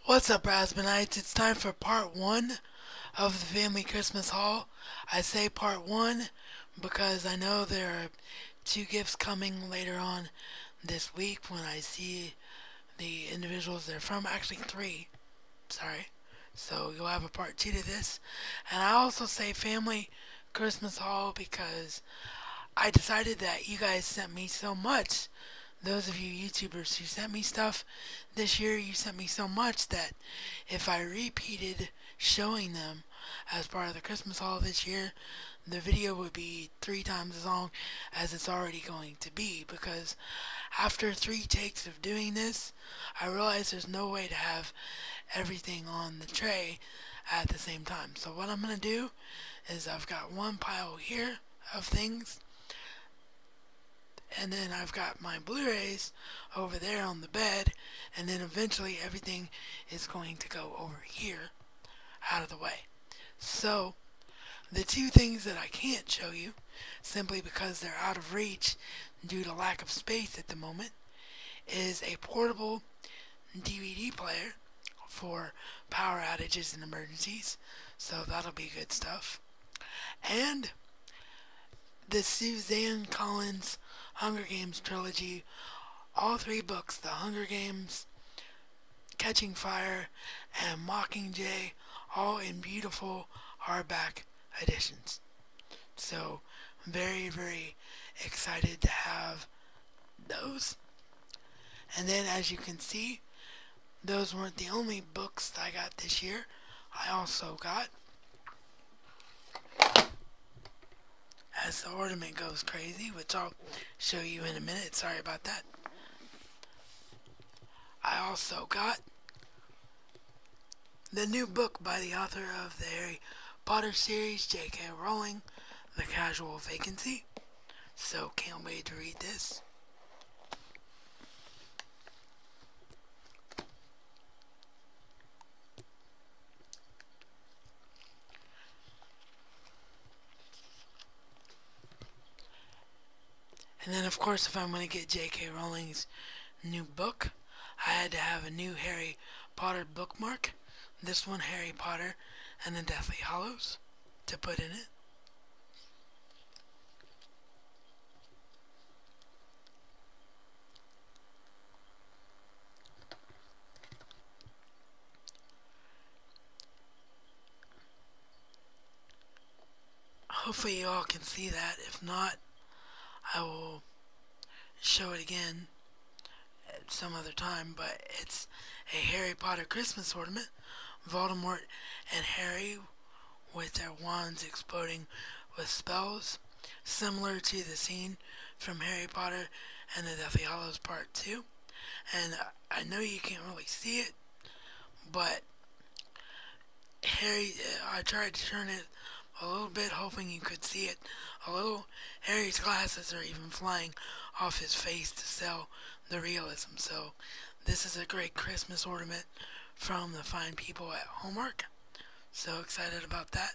What's up, Raspbernites? It's time for part one of the Family Christmas Haul. I say part one because I know there are two gifts coming later on this week when I see the individuals they're from. Actually, three. Sorry. So you'll have a part two to this. And I also say Family Christmas Haul because I decided that you guys sent me so much. Those of you YouTubers who sent me stuff this year, you sent me so much that if I repeated showing them as part of the Christmas haul this year, the video would be 3 times as long as it's already going to be, because after 3 takes of doing this, I realized there's no way to have everything on the tray at the same time. So what I'm going to do is I've got one pile here of things, and then I've got my Blu-rays over there on the bed, and then eventually everything is going to go over here out of the way. So the two things that I can't show you, simply because they're out of reach due to lack of space at the moment, is a portable DVD player for power outages and emergencies, so that'll be good stuff, and the Suzanne Collins Hunger Games trilogy, all 3 books, The Hunger Games, Catching Fire, and Mockingjay, all in beautiful hardback editions. So, very, very excited to have those. And then, as you can see, those weren't the only books I got this year. I also got, as the ornament goes crazy, which I'll show you in a minute. Sorry about that. I also got the new book by the author of the Harry Potter series, J.K. Rowling, The Casual Vacancy. So can't wait to read this. And then, of course, if I'm going to get J.K. Rowling's new book, I had to have a new Harry Potter bookmark. This one, Harry Potter and the Deathly Hallows, to put in it. Hopefully you all can see that. If not, I will show it again at some other time, but it's a Harry Potter Christmas ornament. Voldemort and Harry with their wands exploding with spells, similar to the scene from Harry Potter and the Deathly Hallows Part 2. And I know you can't really see it, but I tried to turn it a little bit, hoping you could see it a little. Harry's glasses are even flying off his face to sell the realism. So this is a great Christmas ornament from the fine people at Hallmark. So excited about that.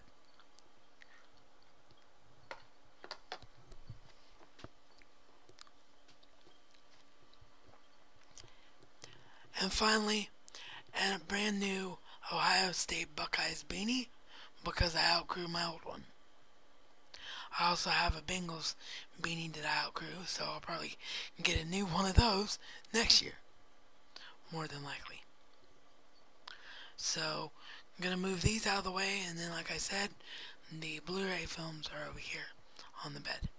And finally, and a brand new Ohio State Buckeyes beanie, because I outgrew my old one. I also have a Bengals beanie that I outgrew, so I'll probably get a new one of those next year, more than likely. So I'm going to move these out of the way, and then, like I said, the Blu-ray films are over here on the bed.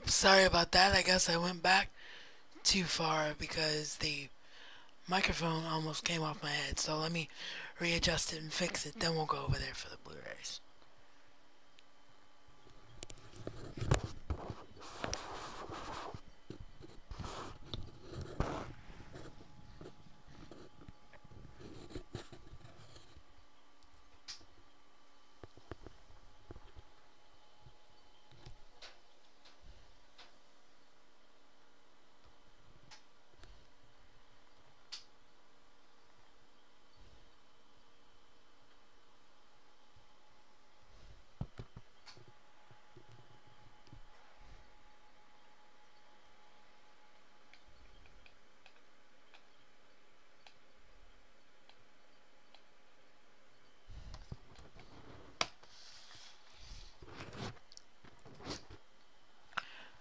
Oops, sorry about that. I guess I went back too far because the microphone almost came off my head. So let me readjust it and fix it. Then we'll go over there for the Blu-rays.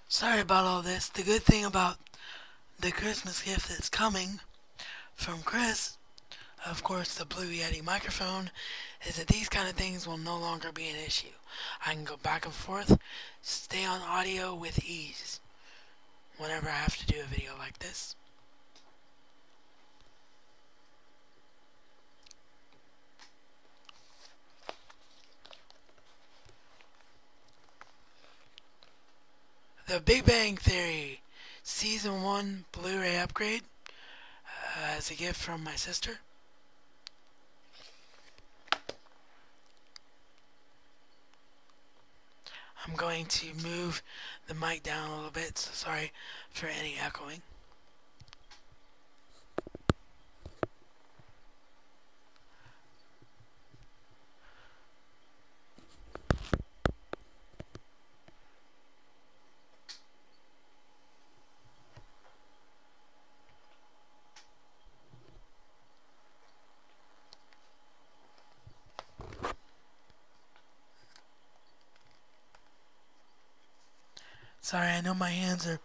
Sorry about all this. The good thing about the Christmas gift that's coming from Chris, of course, the Blue Yeti microphone, is that these kind of things will no longer be an issue. I can go back and forth, stay on audio with ease whenever I have to do a video like this. The Big Bang Theory Season 1 Blu-ray upgrade as a gift from my sister. I'm going to move the mic down a little bit, so sorry for any echoing. Sorry, I know my hands are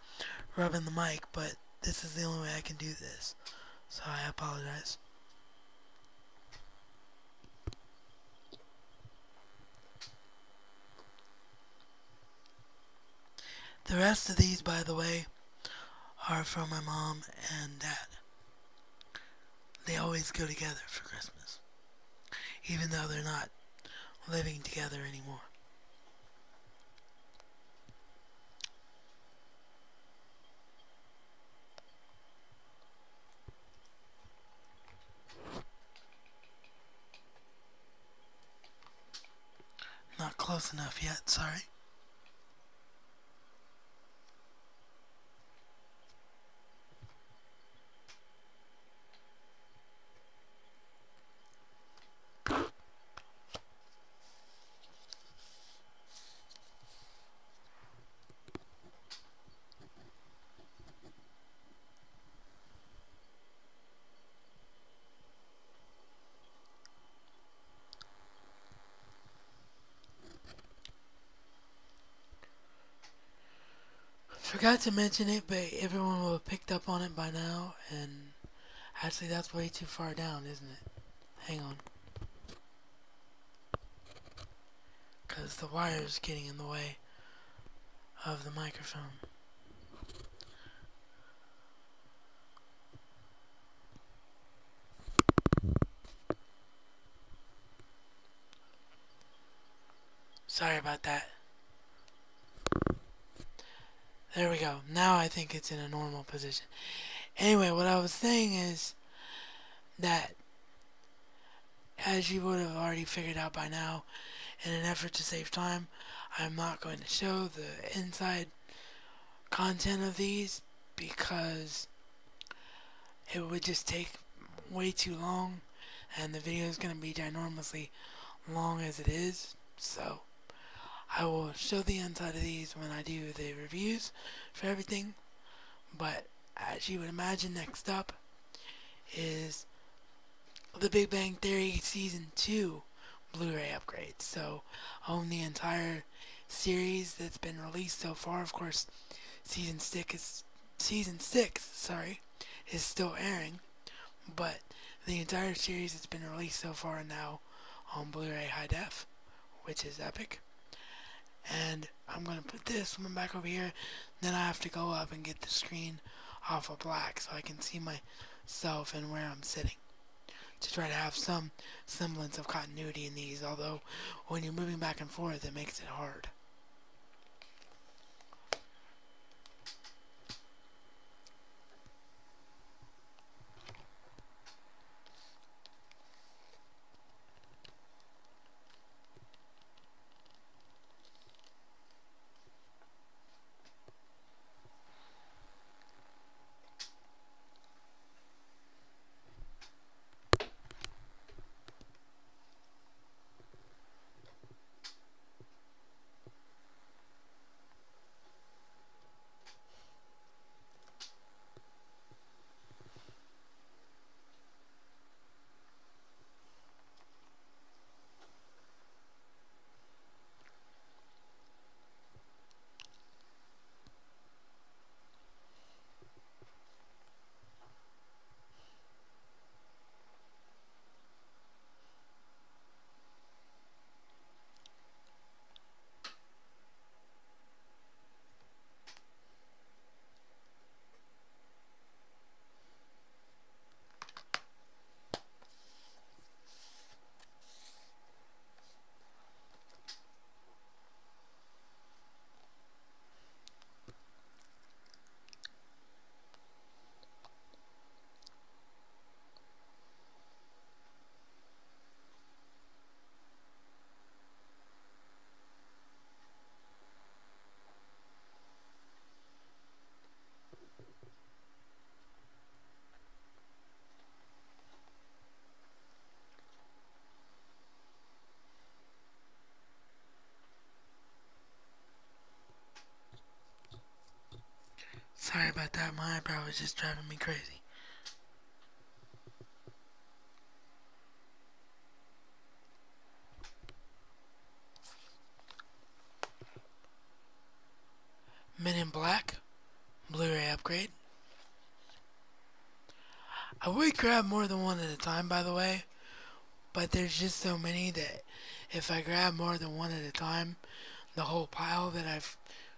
rubbing the mic, but this is the only way I can do this, so I apologize. The rest of these, by the way, are from my mom and dad. They always go together for Christmas, even though they're not living together anymore. Not close enough yet, sorry. Forgot to mention it, but everyone will have picked up on it by now, and actually that's way too far down, isn't it? Hang on. Because the wire is getting in the way of the microphone. Sorry about that. There we go. Now I think it's in a normal position. Anyway, what I was saying is that, as you would have already figured out by now, in an effort to save time, I'm not going to show the inside content of these because it would just take way too long, and the video is going to be ginormously long as it is. So I will show the inside of these when I do the reviews for everything, but as you would imagine, next up is the Big Bang Theory Season 2 Blu-ray upgrade. So own the entire series that's been released so far. Of course, Season 6 is still airing, but the entire series that's been released so far now on Blu-ray High Def, which is epic. And I'm going to put this one back over here. Then I have to go up and get the screen off of black so I can see myself and where I'm sitting, to try to have some semblance of continuity in these, although when you're moving back and forth it makes it hard. Sorry about that, my eyebrow was just driving me crazy. Men in Black, Blu-ray upgrade. I would grab more than one at a time, by the way, but there's just so many that if I grab more than one at a time, the whole pile that I've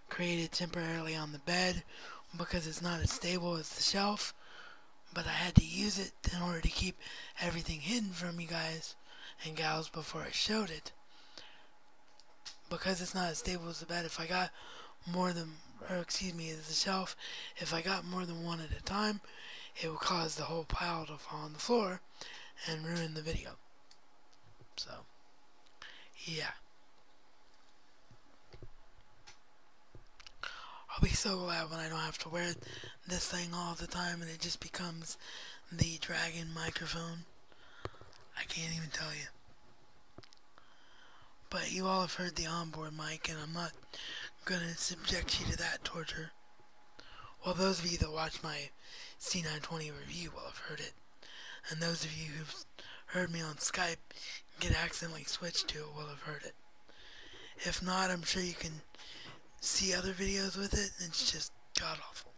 created temporarily on the bed, because it's not as stable as the shelf, but I had to use it in order to keep everything hidden from you guys and gals before I showed it. Because it's not as stable as the bed, if I got more than, as the shelf, if I got more than one at a time, it would cause the whole pile to fall on the floor and ruin the video. So, yeah. I'll be so glad when I don't have to wear this thing all the time and it just becomes the Dragon microphone. I can't even tell you. But you all have heard the onboard mic, and I'm not gonna subject you to that torture. Well, those of you that watch my C920 review will have heard it. And those of you who've heard me on Skype get accidentally switched to it will have heard it. If not, I'm sure you can see other videos with it, and it's just god awful.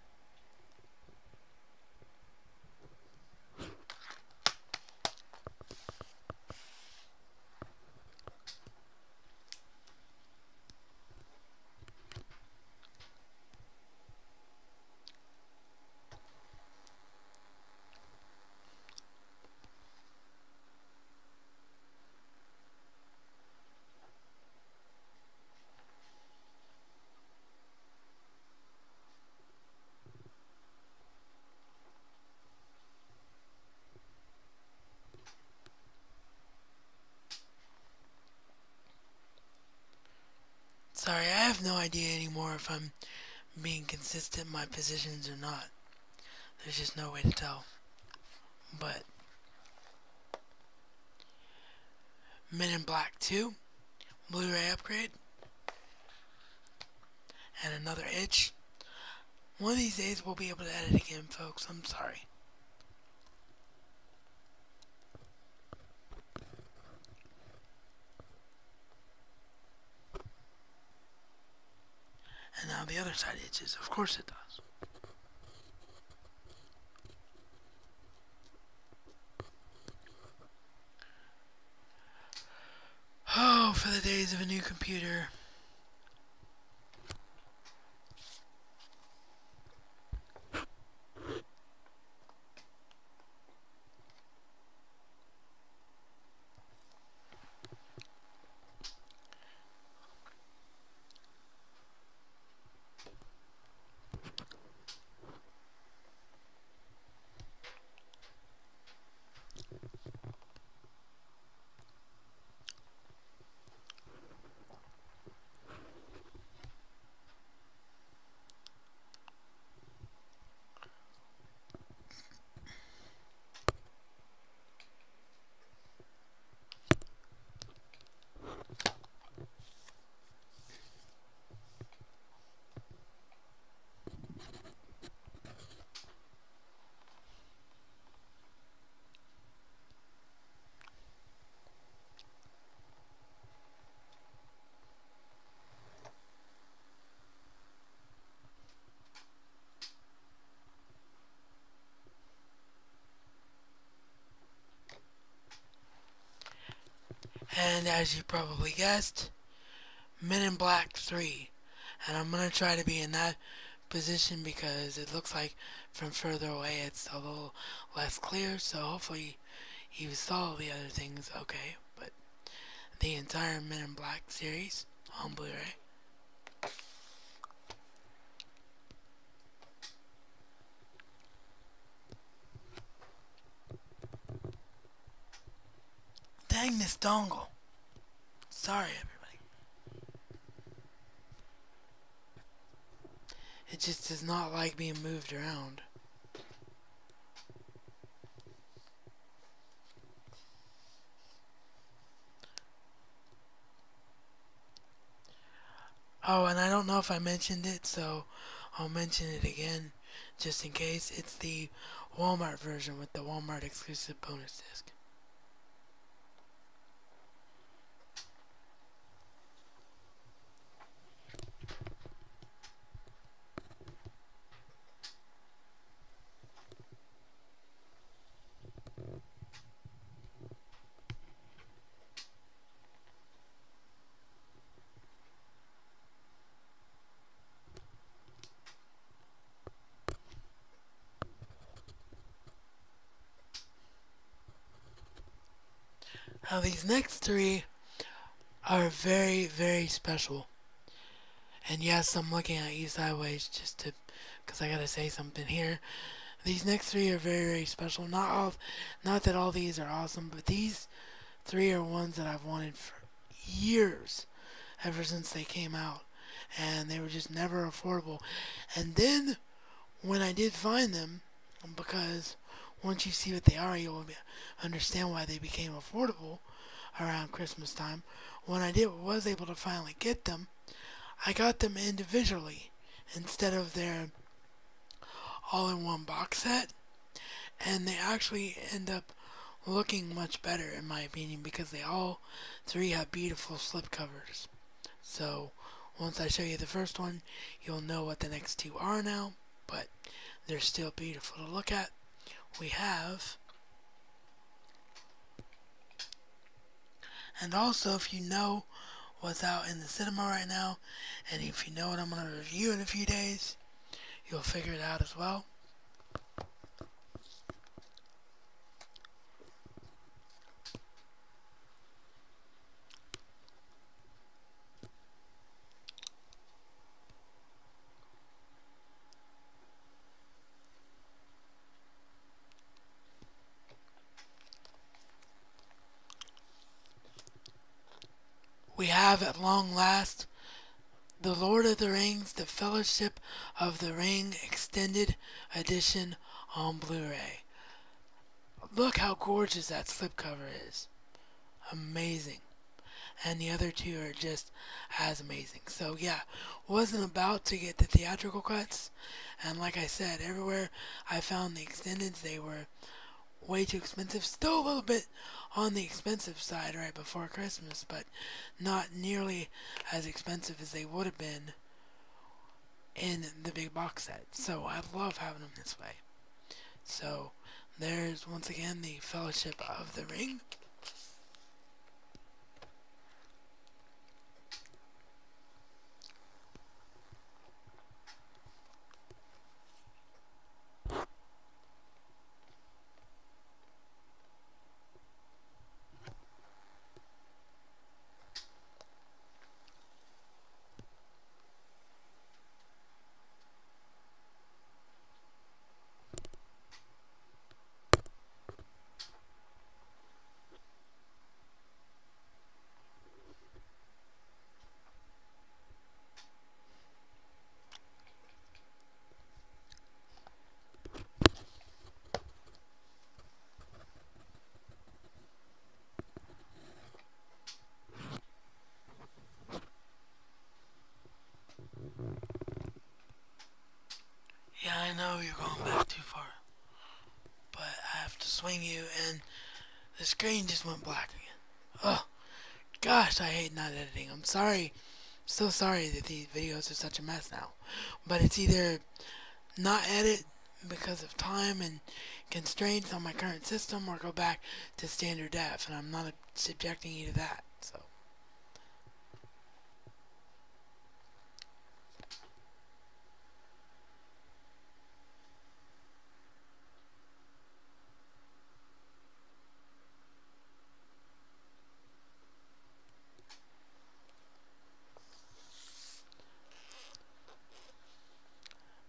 Sorry, I have no idea anymore if I'm being consistent in my positions or not. There's just no way to tell. But Men in Black 2, Blu-ray upgrade, and another itch. One of these days we'll be able to edit again, folks. I'm sorry. And now the other side itches. Of course it does. Oh, for the days of a new computer. And as you probably guessed, Men in Black 3. And I'm going to try to be in that position because it looks like from further away it's a little less clear. So hopefully you saw the other things okay. But the entire Men in Black series on Blu-ray. Dang this dongle. Sorry everybody. It just does not like being moved around. Oh, and I don't know if I mentioned it, so I'll mention it again just in case. It's the Walmart version with the Walmart exclusive bonus disc. Now these next three are very, very special. And yes, I'm looking at you sideways just to, because I gotta say something here. These next three are very, very special. Not that all these are awesome, but these three are ones that I've wanted for years, ever since they came out. And they were just never affordable. And then, when I did find them, because once you see what they are, you'll understand why they became affordable around Christmas time. When I was able to finally get them, I got them individually instead of their all-in-one box set, and they actually end up looking much better in my opinion because they all three have beautiful slipcovers. So once I show you the first one, you'll know what the next two are now, but they're still beautiful to look at. We have, and also if you know what's out in the cinema right now, and if you know what I'm going to review in a few days, you'll figure it out as well. We have at long last The Lord of the Rings, The Fellowship of the Ring Extended Edition on Blu-ray. Look how gorgeous that slipcover is. Amazing. And the other two are just as amazing. So yeah, wasn't about to get the theatrical cuts. And like I said, everywhere I found the extendeds, they were way too expensive. Still a little bit on the expensive side right before Christmas, but not nearly as expensive as they would have been in the big box set. So I love having them this way. So there's once again the Fellowship of the Ring. Yeah, I know you're going back too far, but I have to swing you, and the screen just went black again. Oh, gosh, I hate not editing. I'm sorry. So sorry that these videos are such a mess now. But it's either not edit because of time and constraints on my current system or go back to standard def, and I'm not subjecting you to that. So,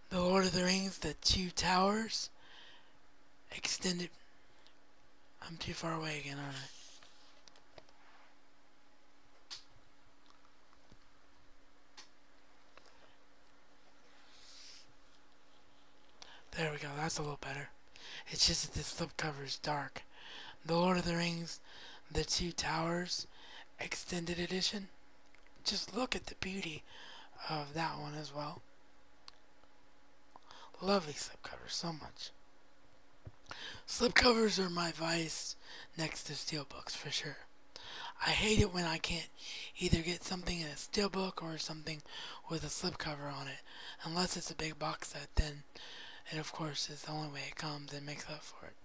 The Lord of the Rings, The Two Towers, extended. I'm too far away again, aren't I? There we go, that's a little better. It's just that this slipcover is dark. The Lord of the Rings, The Two Towers, extended edition. Just look at the beauty of that one as well. Lovely slipcover, so much. Slipcovers are my vice next to steelbooks for sure. I hate it when I can't either get something in a steelbook or something with a slipcover on it. Unless it's a big box set, then it of course is the only way it comes and makes up for it.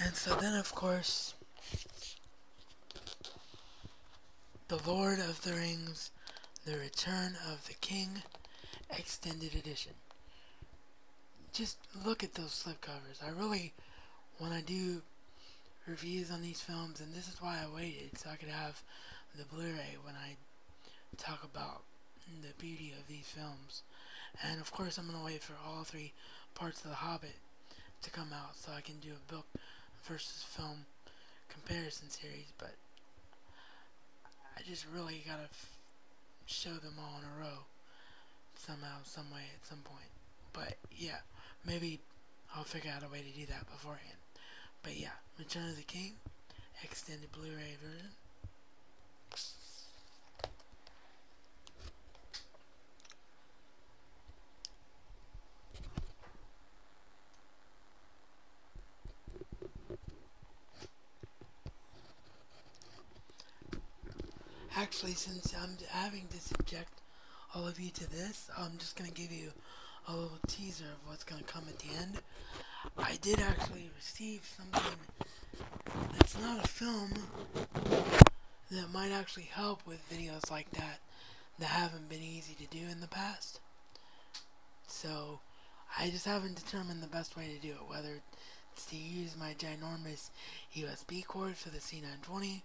And so then of course, The Lord of the Rings, The Return of the King, extended edition. Just look at those slipcovers. I really, when I do reviews on these films, and this is why I waited, so I could have the Blu-ray when I talk about the beauty of these films. And of course I'm going to wait for all three parts of The Hobbit to come out so I can do a book versus film comparison series, but I just really gotta show them all in a row somehow, some way, at some point. But yeah, maybe I'll figure out a way to do that beforehand. But yeah, Return of the King, extended Blu-ray version. Actually, since I'm having to subject all of you to this, I'm just going to give you a little teaser of what's going to come at the end. I did actually receive something that's not a film that might actually help with videos like that haven't been easy to do in the past. So I just haven't determined the best way to do it, whether it's to use my ginormous USB cord for the C920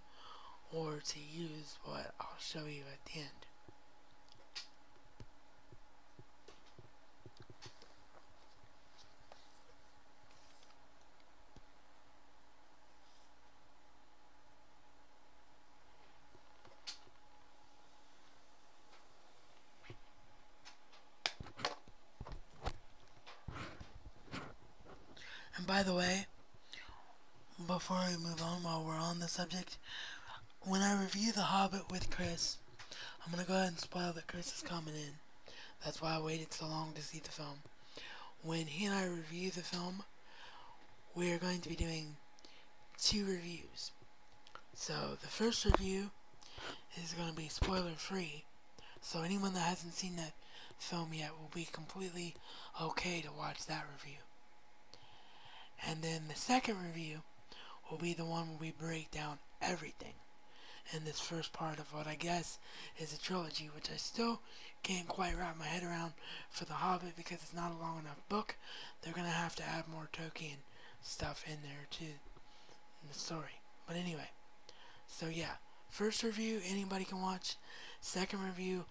or to use what I'll show you at the end. And by the way, before we move on, while we're on the subject, when I review The Hobbit with Chris, I'm going to go ahead and spoil that Chris is coming in. That's why I waited so long to see the film. When he and I review the film, we are going to be doing 2 reviews. So the first review is going to be spoiler free, so anyone that hasn't seen that film yet will be completely okay to watch that review. And then the second review will be the one where we break down everything in this first part of what I guess is a trilogy, which I still can't quite wrap my head around for The Hobbit because it's not a long enough book. They're going to have to add more Tolkien stuff in there too in the story. But anyway, so yeah, first review anybody can watch. Second review,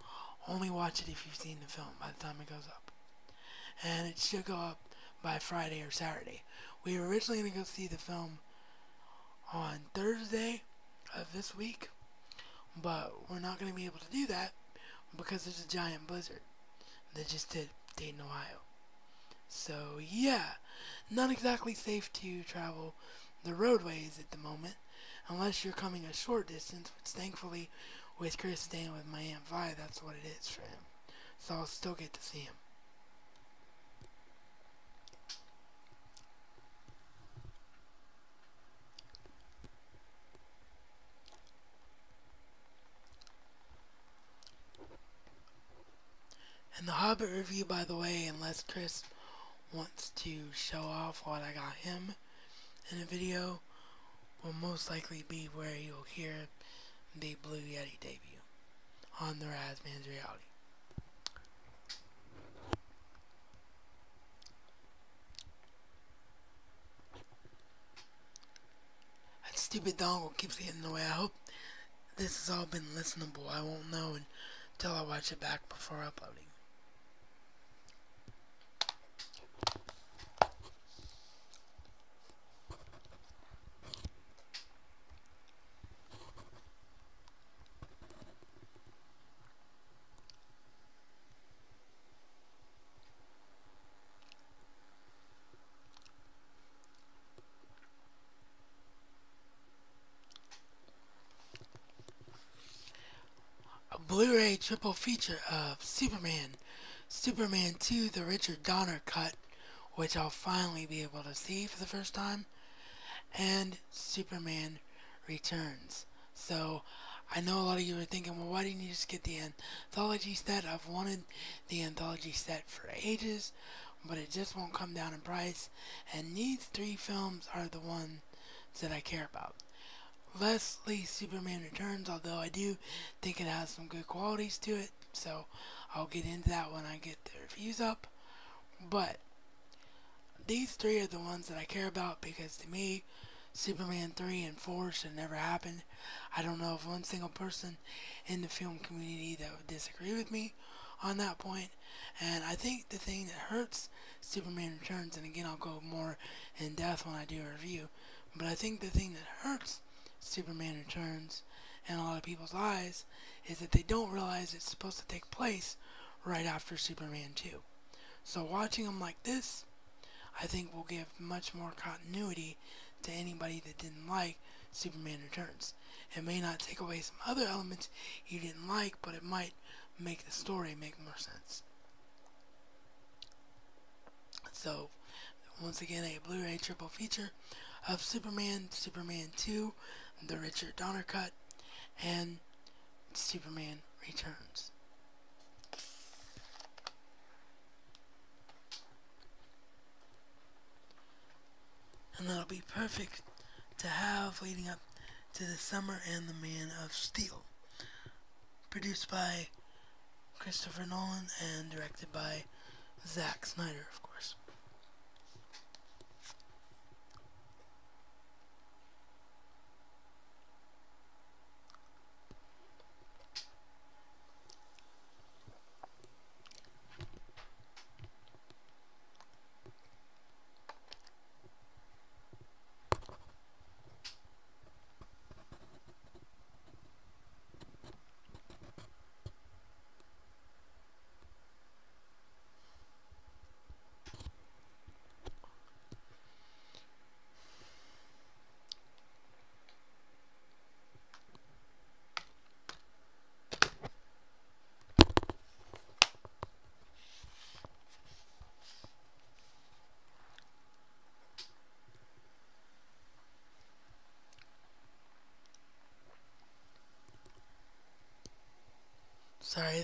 only watch it if you've seen the film by the time it goes up. And it should go up by Friday or Saturday. We were originally going to go see the film on Thursday of this week, but we're not going to be able to do that because there's a giant blizzard that just hit Dayton, Ohio. So yeah, not exactly safe to travel the roadways at the moment, unless you're coming a short distance, which thankfully with Chris staying with my Aunt Vi, that's what it is for him. So I'll still get to see him. And the Hobbit review, by the way, unless Chris wants to show off what I got him in a video, will most likely be where you'll hear the Blue Yeti debut on the Razman's Reality. That stupid dongle keeps getting in the way. I hope this has all been listenable. I won't know until I watch it back before uploading. A Blu-ray triple feature of Superman 2, the Richard Donner cut, which I'll finally be able to see for the first time, and Superman Returns. So, I know a lot of you are thinking, well, why didn't you just get the anthology set? I've wanted the anthology set for ages, but it just won't come down in price, and these 3 films are the ones that I care about. Leslie Superman Returns, although I do think it has some good qualities to it, so I'll get into that when I get the reviews up. But these 3 are the ones that I care about because to me, Superman 3 and 4 should never happen. I don't know of one single person in the film community that would disagree with me on that point. And I think the thing that hurts Superman Returns, and again I'll go more in depth when I do a review, but I think the thing that hurts Superman Returns in a lot of people's eyes is that they don't realize it's supposed to take place right after Superman 2. So watching them like this, I think will give much more continuity to anybody that didn't like Superman Returns. It may not take away some other elements you didn't like, but it might make the story make more sense. So, once again, a Blu-ray triple feature of Superman 2, the Richard Donner cut, and Superman Returns. And that'll be perfect to have leading up to the summer and the Man of Steel. Produced by Christopher Nolan and directed by Zack Snyder, of course.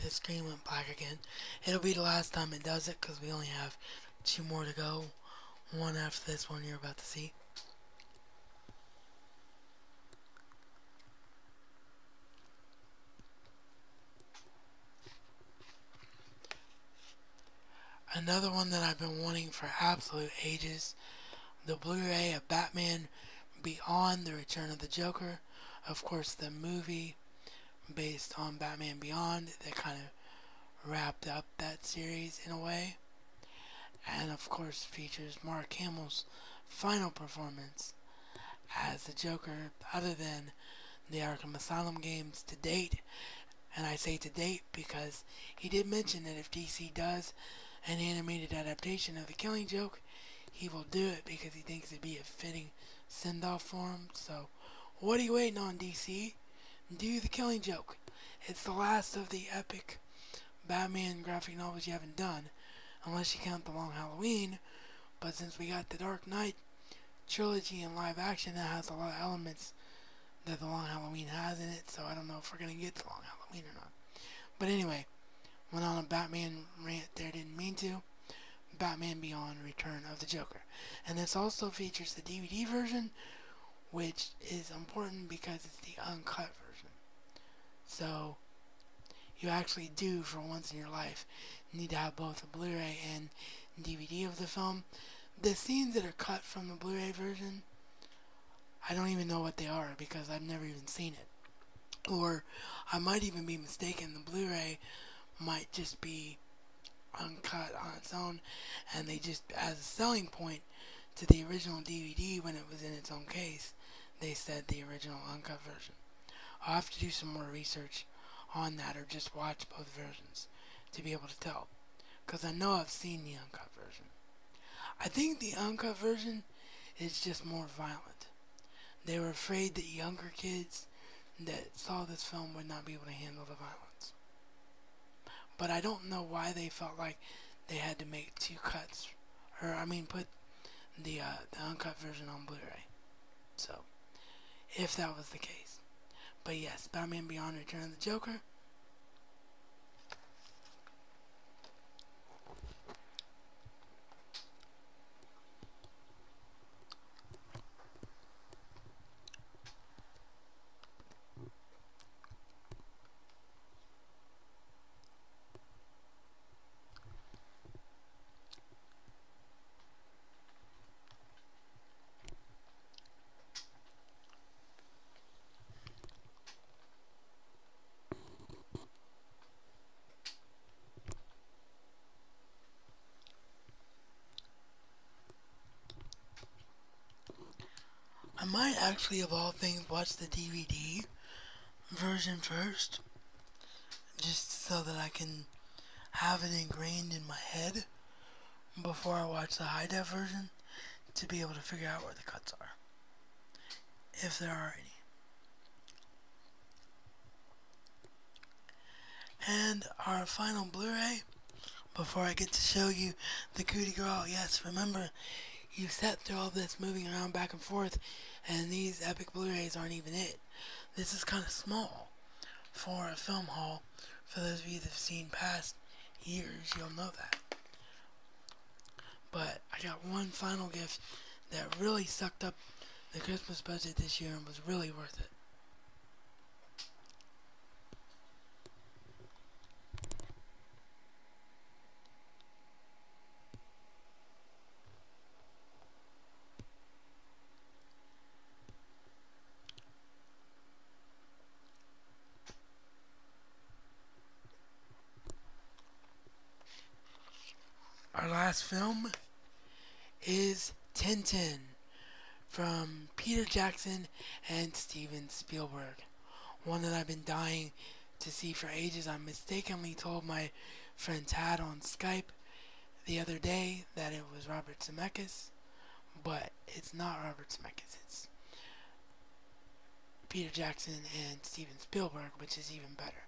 the screen went black again. It'll be the last time it does it because we only have 2 more to go. One after this one you're about to see. Another one that I've been wanting for absolute ages, the Blu-ray of Batman Beyond: The Return of the Joker. Of course, the movie based on Batman Beyond that kind of wrapped up that series in a way. And of course features Mark Hamill's final performance as the Joker other than the Arkham Asylum games to date. And I say to date because he did mention that if DC does an animated adaptation of The Killing Joke, he will do it because he thinks it'd be a fitting send-off for him. So, what are you waiting on, DC? Do The Killing Joke. It's the last of the epic Batman graphic novels you haven't done, unless you count The Long Halloween. But since we got the Dark Knight trilogy in live action, that has a lot of elements that The Long Halloween has in it, so I don't know if we're going to get The Long Halloween or not. But anyway, went on a Batman rant there, didn't mean to. Batman Beyond: Return of the Joker. And this also features the DVD version, which is important because it's the uncut version. So, you actually do, for once in your life, need to have both a Blu-ray and DVD of the film. The scenes that are cut from the Blu-ray version, I don't even know what they are because I've never even seen it. Or, I might even be mistaken, the Blu-ray might just be uncut on its own, and they just, as a selling point to the original DVD when it was in its own case, they said the original uncut version. I'll have to do some more research on that or just watch both versions to be able to tell, because I know I've seen the uncut version. I think the uncut version is just more violent. They were afraid that younger kids that saw this film would not be able to handle the violence. But I don't know why they felt like they had to make 2 cuts, put the uncut version on Blu-ray. So, if that was the case. But yes, Batman Beyond: Return of the Joker. I might actually, of all things, watch the DVD version first, just so that I can have it ingrained in my head before I watch the high def version, to be able to figure out where the cuts are, if there are any. And our final Blu-ray, before I get to show you the coup de grace. Yes, remember, you sat through all this moving around back and forth, and these epic Blu-rays aren't even it. This is kind of small for a film haul. For those of you that have seen past years, you'll know that. But I got one final gift that really sucked up the Christmas budget this year and was really worth it. Our last film is Tintin from Peter Jackson and Steven Spielberg. One that I've been dying to see for ages. I mistakenly told my friend Tad on Skype the other day that it was Robert Zemeckis, but it's not Robert Zemeckis. It's Peter Jackson and Steven Spielberg, which is even better.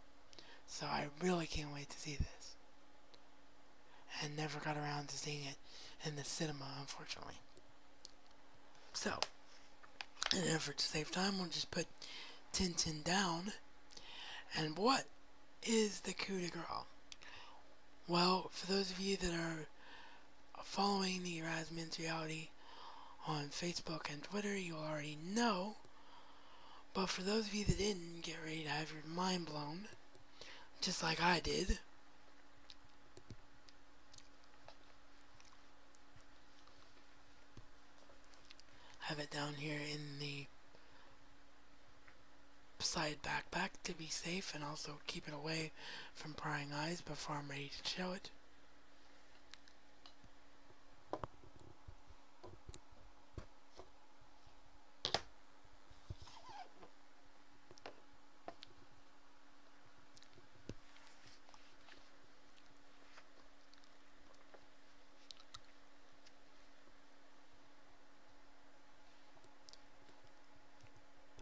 So I really can't wait to see this. And never got around to seeing it in the cinema, unfortunately. So, in an effort to save time, we'll just put Tintin down. And what is the coup de grace? Well, for those of you that are following the Erasmus Reality on Facebook and Twitter, you already know. But for those of you that didn't, get ready to have your mind blown, just like I did. Have it down here in the side backpack to be safe and also keep it away from prying eyes before I'm ready to show it.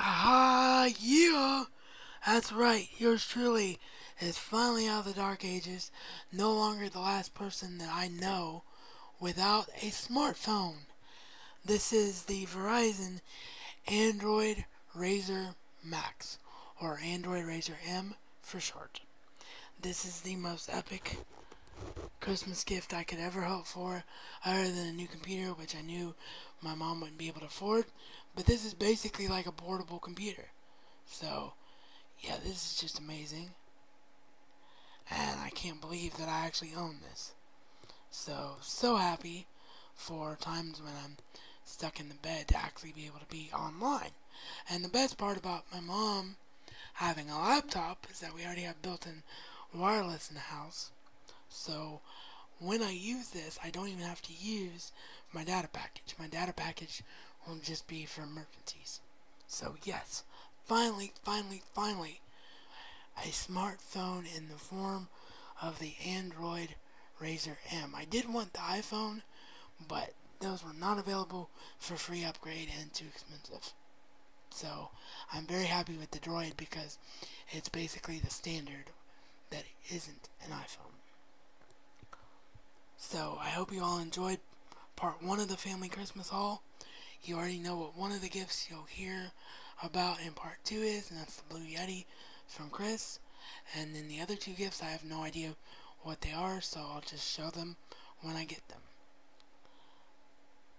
Aha! Yeah! That's right, yours truly is finally out of the dark ages, no longer the last person that I know without a smartphone. This is the Verizon Android Razr Max, or Android Razr M for short. This is the most epic Christmas gift I could ever hope for, other than a new computer, which I knew my mom wouldn't be able to afford. But this is basically like a portable computer. So, yeah, this is just amazing. And I can't believe that I actually own this. So happy for times when I'm stuck in the bed to actually be able to be online. And the best part about my mom having a laptop is that we already have built-in wireless in the house. So when I use this, I don't even have to use my data package. My data package will just be for emergencies. So yes, finally, a smartphone in the form of the Android Razr M. I did want the iPhone, but those were not available for free upgrade and too expensive. So I'm very happy with the Droid because it's basically the standard that isn't an iPhone. So I hope you all enjoyed part 1 of the family Christmas haul. You already know what one of the gifts you'll hear about in part 2 is, and that's the Blue Yeti from Chris. And then the other 2 gifts, I have no idea what they are, so I'll just show them when I get them.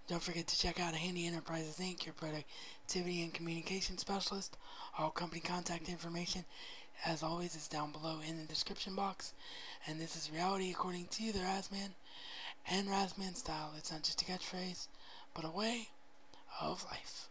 Don't forget to check out Handi Enterprises Inc, your productivity and communication specialist. All company contact information, as always, is down below in the description box. And this is reality according to the Razman and Razman style. It's not just a catchphrase, but a way of life.